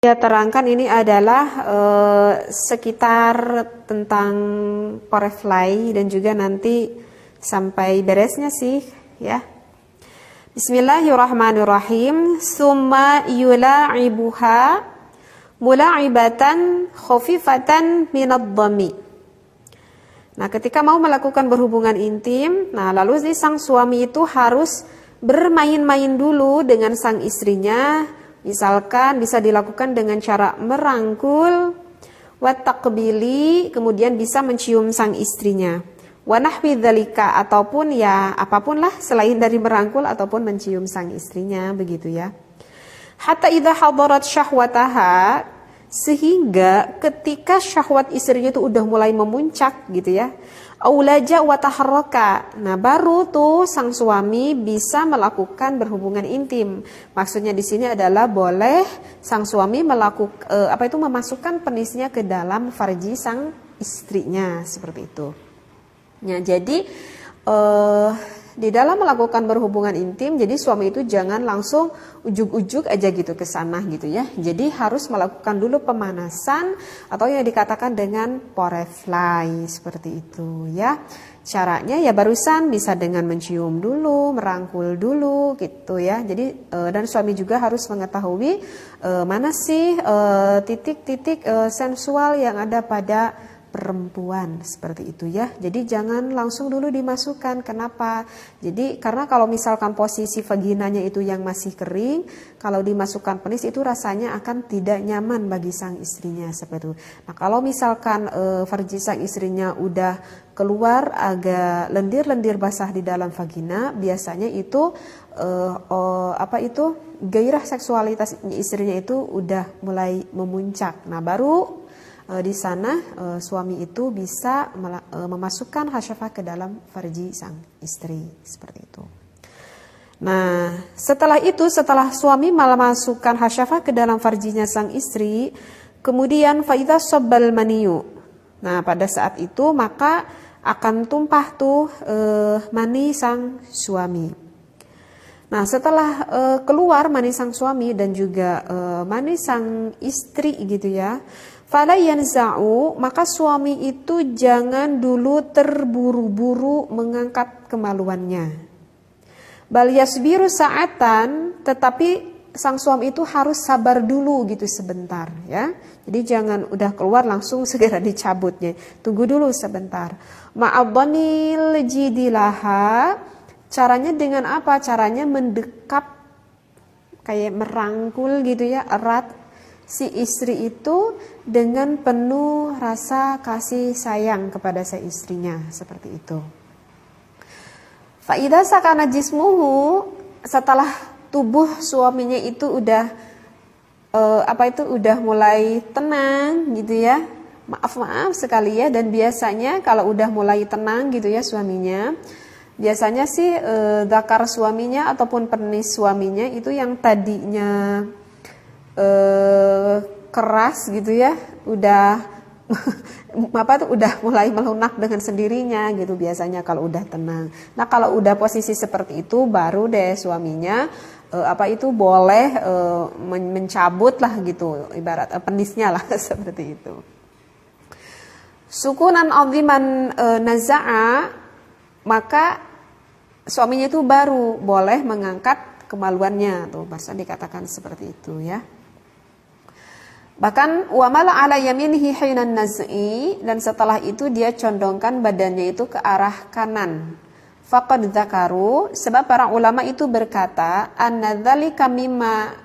Ya, terangkan ini adalah sekitar tentang Porefly dan juga nanti sampai beresnya sih ya. Bismillahirrahmanirrahim. Summa yula'ibuha mula'ibatan khafifatan minad dhami. Nah, ketika mau melakukan berhubungan intim, nah lalu sang suami itu harus bermain-main dulu dengan sang istrinya. Misalkan bisa dilakukan dengan cara merangkul, wattaqbili, kemudian bisa mencium sang istrinya. Wa nahwi dzalika, ataupun ya apapun lah selain dari merangkul ataupun mencium sang istrinya, begitu ya. Hatta idza hadarat syahwataha, sehingga ketika syahwat istrinya itu udah mulai memuncak gitu ya. Aulaja wa taharraka. Nah, baru tuh sang suami bisa melakukan berhubungan intim. Maksudnya di sini adalah boleh sang suami memasukkan penisnya ke dalam farji sang istrinya, seperti itu. Ya, jadi di dalam melakukan berhubungan intim, jadi suami itu jangan langsung ujuk-ujuk aja gitu ke sana gitu ya. Jadi harus melakukan dulu pemanasan atau yang dikatakan dengan Porefly, seperti itu ya. Caranya ya barusan bisa dengan mencium dulu, merangkul dulu gitu ya. Jadi dan suami juga harus mengetahui mana sih titik-titik sensual yang ada pada perempuan, seperti itu ya. Jadi jangan langsung dulu dimasukkan. Kenapa? Jadi karena kalau misalkan posisi vaginanya itu yang masih kering, kalau dimasukkan penis itu rasanya akan tidak nyaman bagi sang istrinya, seperti itu. Nah, kalau misalkan farji sang istrinya udah keluar agak lendir-lendir basah di dalam vagina, biasanya itu gairah seksualitas istrinya itu udah mulai memuncak. Nah, baru di sana suami itu bisa memasukkan hasyafah ke dalam farji sang istri, seperti itu. Nah, setelah suami memasukkan hasyafah ke dalam farjinya sang istri, kemudian faidha sabbal maniyu. Nah, pada saat itu maka akan tumpah tuh mani sang suami. Nah, setelah keluar mani sang suami dan juga mani sang istri gitu ya, fala yanza'u, maka suami itu jangan dulu terburu-buru mengangkat kemaluannya. Bal yasbiru sa'atan, tetapi sang suami itu harus sabar dulu gitu sebentar ya. Jadi jangan udah keluar langsung segera dicabutnya. Tunggu dulu sebentar. Ma'adhanil jidilaha, caranya dengan apa? Caranya mendekap kayak merangkul gitu ya, erat si istri itu dengan penuh rasa kasih sayang kepada si istrinya, seperti itu. Fa'idha sakana jismuhu, setelah tubuh suaminya itu udah udah mulai tenang gitu ya. Maaf sekali ya, dan biasanya kalau udah mulai tenang gitu ya suaminya, biasanya sih zakar suaminya ataupun penis suaminya itu yang tadinya keras gitu ya, udah udah mulai melunak dengan sendirinya gitu biasanya kalau udah tenang. Nah, kalau udah posisi seperti itu baru deh suaminya boleh mencabut lah gitu, ibarat penisnya lah seperti itu. Sukunan aziman naza'a, maka suaminya itu baru boleh mengangkat kemaluannya, tuh bahasa dikatakan seperti itu ya. Bahkan wamala ala yaminihi hinan naz'i, dan setelah itu dia condongkan badannya itu ke arah kanan. Faqad dzakaru, sebab para ulama itu berkata anna dzalika mimma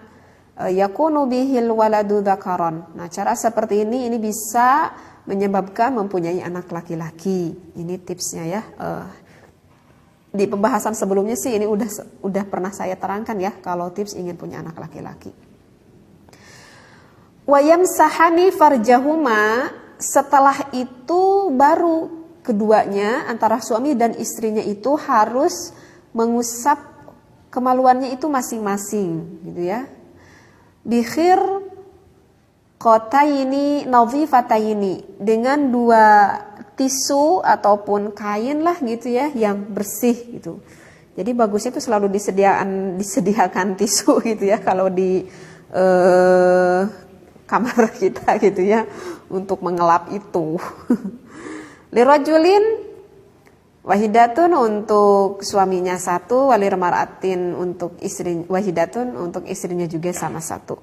yakunu bihil waladu dzakaron. Nah, cara seperti ini bisa menyebabkan mempunyai anak laki-laki. Ini tipsnya ya. Di pembahasan sebelumnya sih ini udah pernah saya terangkan ya, kalau tips ingin punya anak laki-laki. Wayam sahani farjahuma, setelah itu baru keduanya antara suami dan istrinya itu harus mengusap kemaluannya itu masing-masing gitu ya. Bikhir qataini nadhifataini, dengan dua tisu ataupun kain lah gitu ya yang bersih gitu. Jadi bagusnya itu selalu disediakan tisu gitu ya kalau di kamar kita gitu ya, untuk mengelap itu. Lirajulin wahidatun untuk suaminya satu, walirmaratin untuk istri, wahidatun untuk istrinya juga sama satu.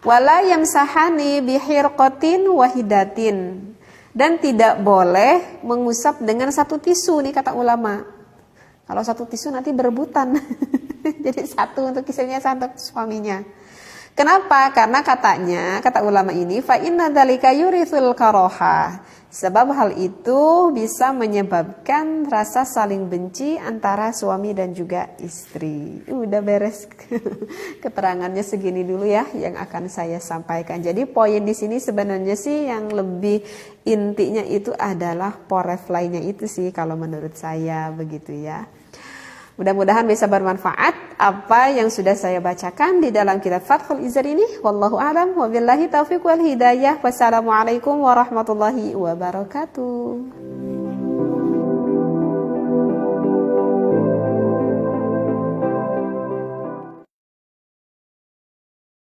Wala yamsahani bihirqatin wahidatin, dan tidak boleh mengusap dengan satu tisu nih kata ulama. Kalau satu tisu nanti berebutan. Jadi satu untuk istrinya, satu untuk suaminya. Kenapa? Karena katanya, kata ulama ini, fa inna dzalika yurithul karaha. Sebab hal itu bisa menyebabkan rasa saling benci antara suami dan juga istri. Udah beres. Keterangannya segini dulu ya yang akan saya sampaikan. Jadi poin di sini sebenarnya sih yang lebih intinya itu adalah poref lainnya itu sih kalau menurut saya begitu ya. Mudah-mudahan bisa bermanfaat apa yang sudah saya bacakan di dalam kitab Fathul Izar ini. Wallahu a'lam wa billahi taufiq wal hidayah. Wassalamualaikum warahmatullahi wabarakatuh.